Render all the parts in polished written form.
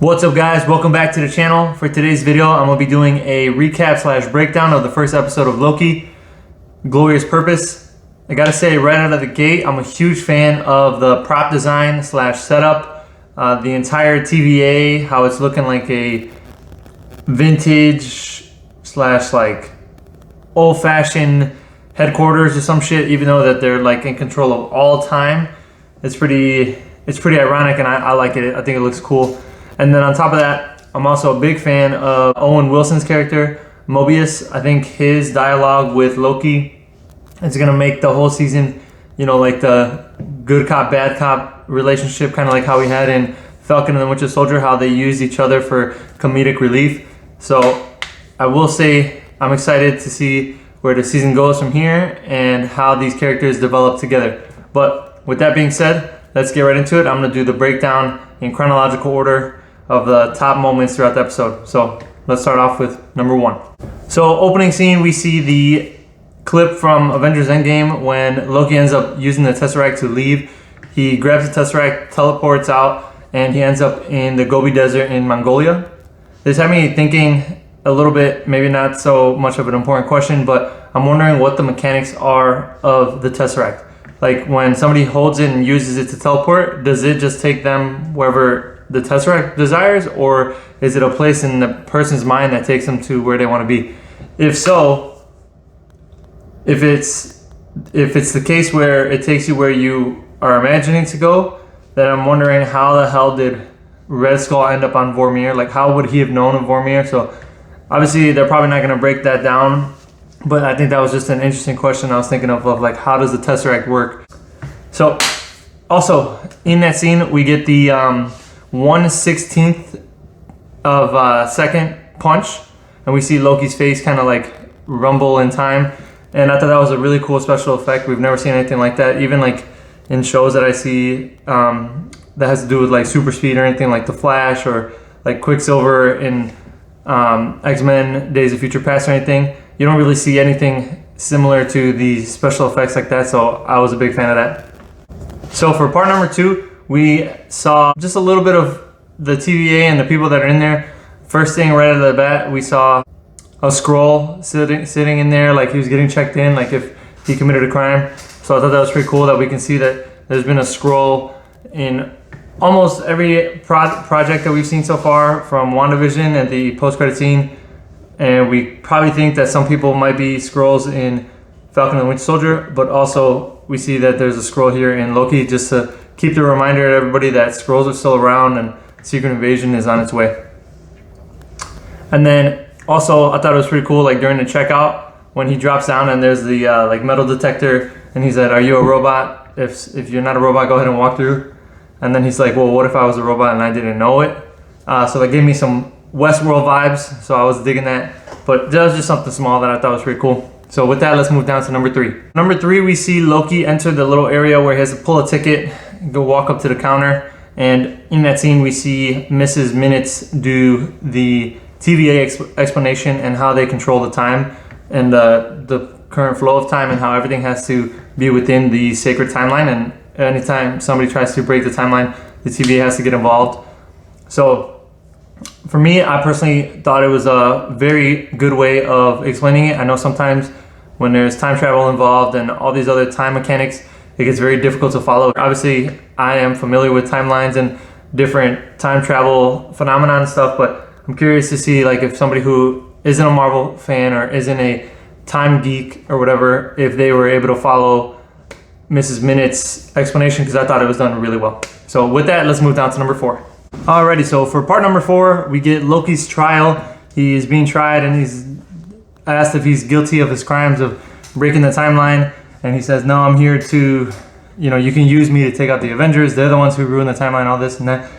What's up guys, welcome back to the channel. For today's video, I'm going to be doing a recap slash breakdown of the first episode of Loki, Glorious Purpose. I gotta say right out of the gate, I'm a huge fan of the prop design slash setup. The entire TVA, how it's looking like a vintage slash like old fashioned headquarters or some shit, even though that they're like in control of all time. It's pretty ironic and I like it. I think it looks cool. And then on top of that, I'm also a big fan of Owen Wilson's character, Mobius. I think his dialogue with Loki is gonna make the whole season, you know, like the good cop, bad cop relationship, kind of like how we had in Falcon and the Winter Soldier, how they used each other for comedic relief. So I will say I'm excited to see where the season goes from here and how these characters develop together. But with that being said, let's get right into it. I'm gonna do the breakdown in chronological order of the top moments throughout the episode. So let's start off with number one. So opening scene, we see the clip from Avengers Endgame when Loki ends up using the Tesseract to leave. He grabs the Tesseract, teleports out, and he ends up in the Gobi Desert in Mongolia. This had me thinking a little bit, maybe not so much of an important question, but I'm wondering what the mechanics are of the Tesseract. Like when somebody holds it and uses it to teleport, does it just take them wherever the Tesseract desires, or is it a place in the person's mind that takes them to where they want to be? If so, if it's the case where it takes you where you are imagining to go, then I'm wondering how the hell did Red Skull end up on Vormir? Like how would he have known of Vormir? So obviously they're probably not going to break that down, but I think that was just an interesting question I was thinking of like how does the Tesseract work? So also in that scene we get the 1/16th of a second punch, and we see Loki's face kind of like rumble in time, and I thought that was a really cool special effect. We've never seen anything like that, even like in shows that I see that has to do with like super speed or anything like The Flash or like Quicksilver in X-Men Days of Future Past or anything. You don't really see anything similar to the special effects like that, so I was a big fan of that. So for part number two, we saw just a little bit of the TVA and the people that are in there. First thing right out of the bat, we saw a Skrull sitting in there, like he was getting checked in, like if he committed a crime. So I thought that was pretty cool that we can see that there's been a Skrull in almost every project that we've seen so far, from WandaVision and the post-credit scene. And we probably think that some people might be Skrulls in Falcon and the Winter Soldier, but also we see that there's a Skrull here in Loki, just to keep the reminder to everybody that Skrulls are still around and Secret Invasion is on its way. And then also I thought it was pretty cool, like during the checkout when he drops down and there's the like metal detector, and he said, "Are you a robot? If you're not a robot, go ahead and walk through." And then he's like, "Well, what if I was a robot and I didn't know it?" So that gave me some Westworld vibes, so I was digging that. But that was just something small that I thought was pretty cool. So with that, let's move down to number three. Number three, we see Loki enter the little area where he has to pull a ticket, go walk up to the counter, and in that scene we see Mrs. Minutes do the TVA explanation and how they control the time and the current flow of time and how everything has to be within the sacred timeline, and anytime somebody tries to break the timeline, the TVA has to get involved. So for me, I personally thought it was a very good way of explaining it. I know sometimes when there's time travel involved and all these other time mechanics, it gets very difficult to follow. Obviously, I am familiar with timelines and different time travel phenomena and stuff, but I'm curious to see like if somebody who isn't a Marvel fan or isn't a time geek or whatever, if they were able to follow Mrs. Minutes' explanation, because I thought it was done really well. So with that, let's move down to number four. Alrighty, so for part number four, we get Loki's trial. He is being tried and he's asked if he's guilty of his crimes of breaking the timeline. And he says, "No, I'm here to, you know, you can use me to take out the Avengers. They're the ones who ruined the timeline, all this and that."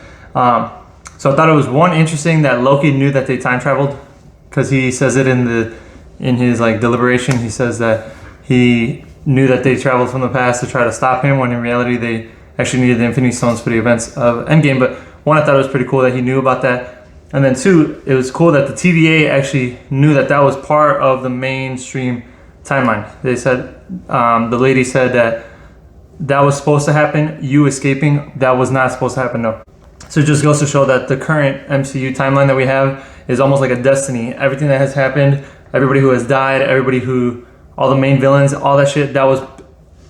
So I thought it was one interesting that Loki knew that they time traveled, because he says it in his like deliberation. He says that he knew that they traveled from the past to try to stop him, when in reality they actually needed the Infinity Stones for the events of Endgame. But one, I thought it was pretty cool that he knew about that. And then two, it was cool that the TVA actually knew that that was part of the mainstream timeline. They said, the lady said that was supposed to happen. You escaping, that was not supposed to happen, no. So it just goes to show that the current MCU timeline that we have is almost like a destiny. Everything that has happened, everybody who has died, all the main villains, all that shit, that was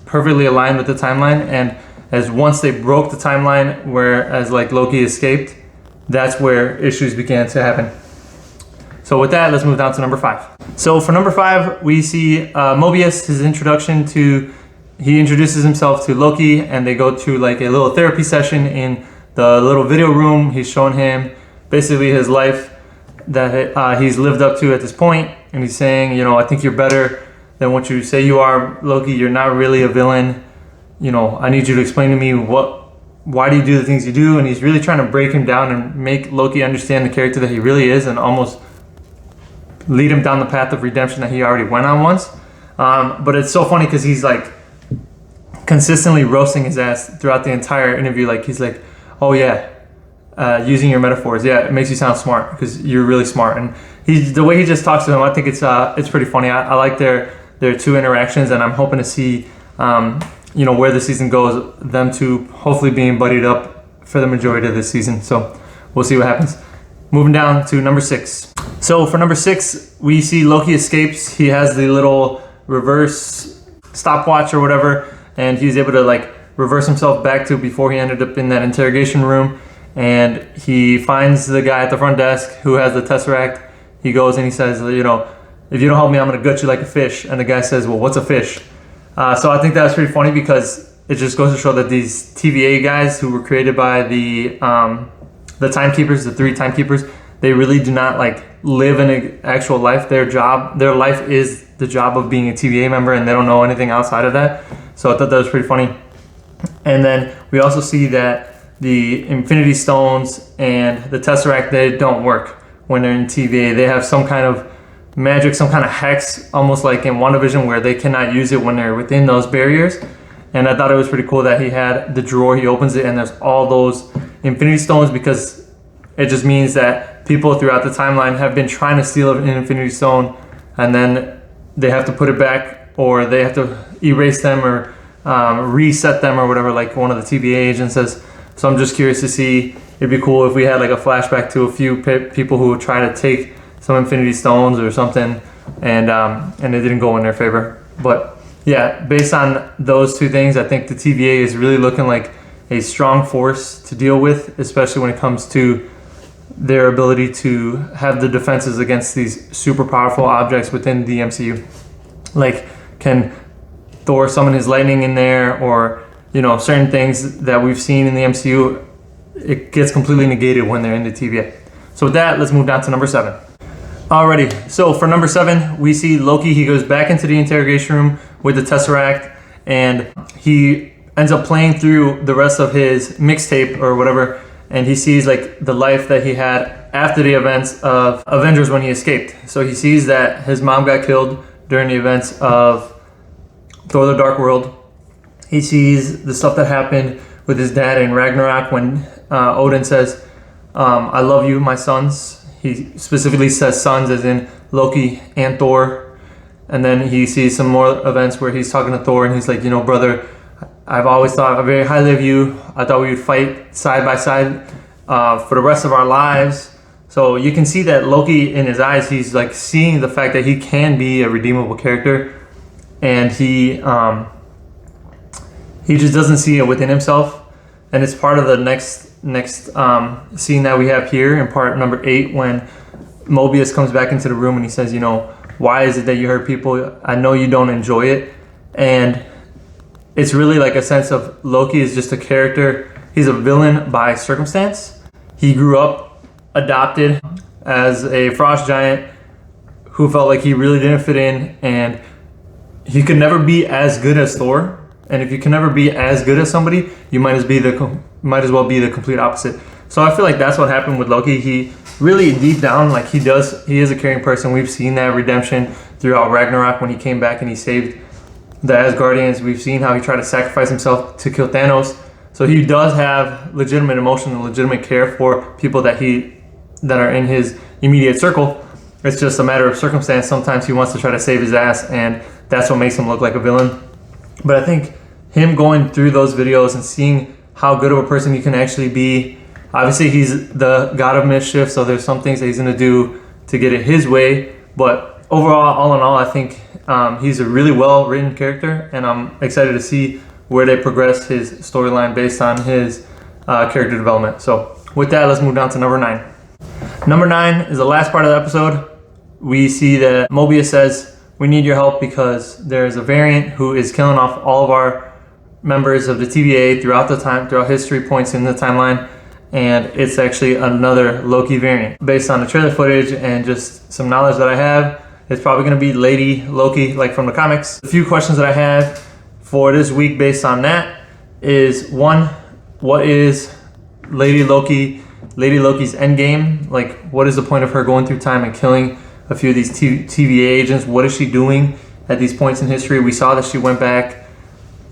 perfectly aligned with the timeline. And as once they broke the timeline, whereas like Loki escaped, that's where issues began to happen. So with that, let's move down to number 5. So for number 5, we see Mobius, his introduction to, he introduces himself to Loki, and they go to like a little therapy session in the little video room. He's showing him basically his life that he's lived up to at this point, and he's saying, you know, I think you're better than what you say you are, Loki. You're not really a villain. You know, I need you to explain to me why do you do the things you do? And he's really trying to break him down and make Loki understand the character that he really is, and almost lead him down the path of redemption that he already went on once. But it's so funny because he's like consistently roasting his ass throughout the entire interview. Like he's like, oh yeah, using your metaphors, yeah, it makes you sound smart because you're really smart. And the way he just talks to him, I think it's pretty funny. I like their two interactions, and I'm hoping to see you know, where the season goes, them two hopefully being buddied up for the majority of this season. So we'll see what happens. Moving down to number 6. So for number 6, we see Loki escapes. He has the little reverse stopwatch or whatever, and he's able to like reverse himself back to before he ended up in that interrogation room. And he finds the guy at the front desk who has the Tesseract. He goes and he says, you know, if you don't help me, I'm gonna gut you like a fish. And the guy says, well, what's a fish? So I think that was pretty funny because it just goes to show that these TVA guys who were created by the timekeepers, the 3 timekeepers, they really do not like live an actual life. Their life is the job of being a TVA member, and they don't know anything outside of that. So I thought that was pretty funny. And then we also see that the Infinity Stones and the Tesseract, they don't work when they're in TVA. They have some kind of magic, some kind of hex, almost like in WandaVision, where they cannot use it when they're within those barriers. And I thought it was pretty cool that he had the drawer, he opens it, and there's all those Infinity Stones, because it just means that people throughout the timeline have been trying to steal an Infinity Stone, and then they have to put it back, or they have to erase them or reset them or whatever, like one of the TVA agents says. So I'm just curious to see, it'd be cool if we had like a flashback to a few people who try to take some Infinity Stones or something, and it didn't go in their favor. But yeah, based on those 2 things, I think the TVA is really looking like a strong force to deal with, especially when it comes to their ability to have the defenses against these super powerful objects within the MCU. Like, can Thor summon his lightning in there, or, you know, certain things that we've seen in the MCU, it gets completely negated when they're in the TVA. So with that, let's move down to number 7. Alrighty, so for number 7, we see Loki. He goes back into the interrogation room with the Tesseract, and he ends up playing through the rest of his mixtape or whatever, and he sees like the life that he had after the events of Avengers when he escaped. So he sees that his mom got killed during the events of Thor: The Dark World. He sees the stuff that happened with his dad in Ragnarok when Odin says, I love you, my sons. He specifically says sons as in Loki and Thor. And then he sees some more events where he's talking to Thor, and he's like, you know, brother, I've always thought very highly of you. I thought we would fight side by side for the rest of our lives. So you can see that Loki, in his eyes, he's like seeing the fact that he can be a redeemable character, and he just doesn't see it within himself. And it's part of the next scene that we have here in part number 8, when Mobius comes back into the room and he says, you know, why is it that you hurt people? I know you don't enjoy it. And it's really like a sense of Loki is just a character. He's a villain by circumstance. He grew up adopted as a frost giant who felt like he really didn't fit in, and he could never be as good as Thor. And if you can never be as good as somebody, you might as well be the complete opposite. So I feel like that's what happened with Loki. He really deep down, like he is a caring person. We've seen that redemption throughout Ragnarok when he came back and he saved the Asgardians. We've seen how he tried to sacrifice himself to kill Thanos. So he does have legitimate emotion and legitimate care for people that are in his immediate circle. It's just a matter of circumstance. Sometimes he wants to try to save his ass, and that's what makes him look like a villain. But I think him going through those videos and seeing how good of a person he can actually be, Obviously, he's the god of mischief, so there's some things that he's going to do to get it his way. But overall, all in all, I think he's a really well-written character, and I'm excited to see where they progress his storyline based on his character development. So with that, let's move down to number 9. Number 9 is the last part of the episode. We see that Mobius says, we need your help because there's a variant who is killing off all of our members of the TVA throughout history points in the timeline, and it's actually another Loki variant. Based on the trailer footage and just some knowledge that I have, it's probably going to be Lady Loki, like from the comics. A few questions that I have for this week based on that is, one, what is Lady Loki's endgame? Like, what is the point of her going through time and killing a few of these TVA agents? What is she doing at these points in history? We saw that she went back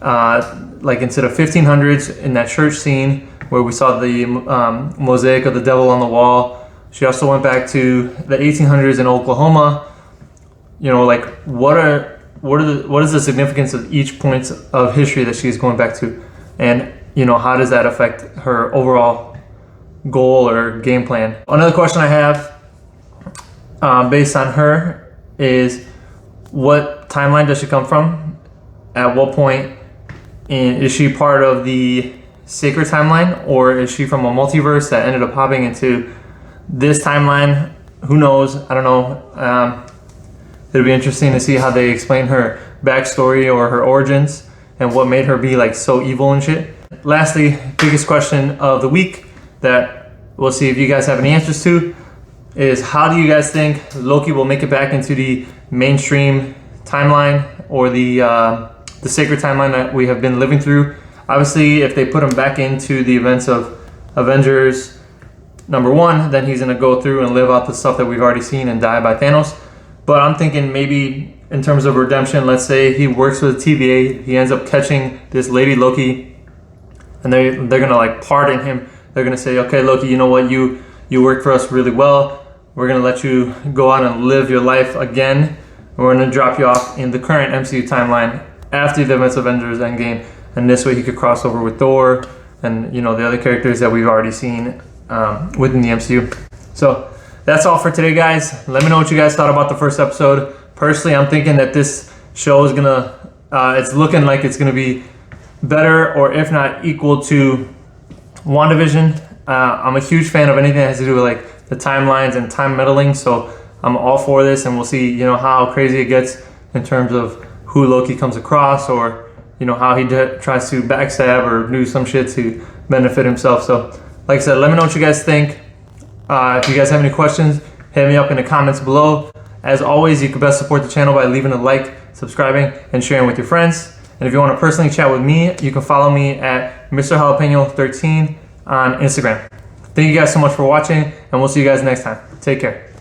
like into the 1500s in that church scene where we saw the mosaic of the devil on the wall. She also went back to the 1800s in Oklahoma. You know, like what is the significance of each point of history that she's going back to, and you know, how does that affect her overall goal or game plan? Another question I have based on her is, what timeline does she come from? At what point? And is she part of the sacred timeline, or is she from a multiverse that ended up hopping into this timeline? Who knows? I don't know. It'll be interesting to see how they explain her backstory or her origins and what made her be like so evil and shit. Lastly, biggest question of the week that we'll see if you guys have any answers to is, how do you guys think Loki will make it back into the mainstream timeline or the sacred timeline that we have been living through? Obviously, if they put him back into the events of Avengers #1, then he's gonna go through and live out the stuff that we've already seen and die by Thanos. But I'm thinking maybe in terms of redemption, let's say he works with TVA, he ends up catching this Lady Loki, and they're gonna like pardon him. They're gonna say, okay, Loki, you know what, you worked for us really well. We're gonna let you go out and live your life again. And we're gonna drop you off in the current MCU timeline after the events of Avengers Endgame, and this way he could cross over with Thor and, you know, the other characters that we've already seen within the MCU. So that's all for today, guys. Let me know what you guys thought about the first episode. Personally, I'm thinking that this show is gonna, it's looking like it's gonna be better, or if not equal to WandaVision. I'm a huge fan of anything that has to do with like the timelines and time meddling, so I'm all for this, and we'll see, you know, how crazy it gets in terms of who Loki comes across, or, you know, how he tries to backstab or do some shit to benefit himself. So, like I said, let me know what you guys think. If you guys have any questions, hit me up in the comments below. As always, you can best support the channel by leaving a like, subscribing, and sharing with your friends. And if you want to personally chat with me, you can follow me at Mr. Jalapeno13 on Instagram. Thank you guys so much for watching, and we'll see you guys next time. Take care.